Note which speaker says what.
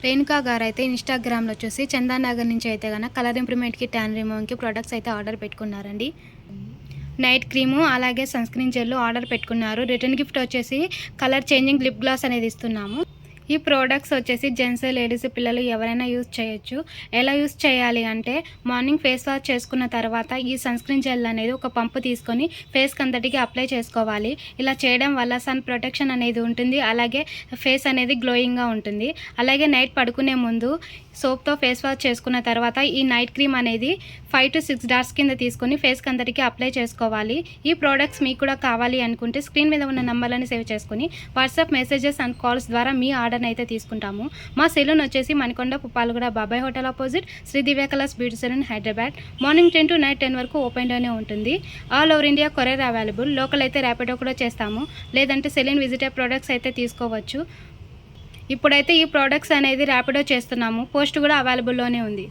Speaker 1: రేణుకా గారు అయితే ఇన్‌స్టాగ్రామ్‌లో చూసి చందానగర్ నుంచి అయితే గనక కలర్ ఇంప్రూవ్‌మెంట్‌కి, ట్యాన్ రిమూవింగ్‌కి ప్రొడక్ట్స్ అయితే ఆర్డర్ పెట్టుకున్నారండి. నైట్ క్రీము అలాగే సన్ స్క్రీన్ జెల్ ఆర్డర్ పెట్టుకున్నారు. రిటర్న్ గిఫ్ట్ వచ్చేసి కలర్ చేంజింగ్ లిప్ గ్లాస్ అనేది ఇస్తున్నాము. ఈ ప్రోడక్ట్స్ వచ్చేసి జెంట్స్, లేడీస్, పిల్లలు ఎవరైనా యూజ్ చేయొచ్చు. ఎలా యూజ్ చేయాలి అంటే మార్నింగ్ ఫేస్ వాష్ చేసుకున్న తర్వాత ఈ సన్ స్క్రీన్ జెల్ అనేది ఒక పంపు తీసుకొని ఫేస్‌కి అంతటికి అప్లై చేసుకోవాలి. ఇలా చేయడం వల్ల సన్ ప్రొటెక్షన్ అనేది ఉంటుంది. అలాగే ఫేస్ అనేది గ్లోయింగ్‌గా ఉంటుంది. అలాగే నైట్ పడుకునే ముందు సోప్‌తో ఫేస్ వాష్ చేసుకున్న తర్వాత ఈ నైట్ క్రీమ్ అనేది 5-6 డాట్స్ కింద తీసుకొని ఫేస్‌కి అంతటికి అప్లై చేసుకోవాలి. ఈ ప్రోడక్ట్స్ మీకు కూడా కావాలి అనుకుంటే స్క్రీన్ మీద ఉన్న నంబర్‌లని సేవ్ చేసుకొని వాట్సాప్ మెసేజెస్ అండ్ కాల్స్ ద్వారా మీ ఆర్డర్‌ని అయితే తీసుకుంటాము. మా సెలూన్ వచ్చేసి Manikonda, Puppalaguda, Babai hotel opposite Shri Divya colours beauty salon, Hyderabad. Morning 10 to night 10 వరకు ఓపెన్‌లోనే ఉంటుంది. All over India courier available. Local అయితే ర్యాపిడో కూడా చేస్తాము. లేదంటే సెలూన్ విజిటర్ ప్రొడక్ట్స్ అయితే తీసుకోవచ్చు. ఇప్పుడైతే ఈ ప్రొడక్ట్స్ అనేది ర్యాపిడో చేస్తున్నాము. పోస్ట్ కూడా అవైలబుల్‌లోనే ఉంది.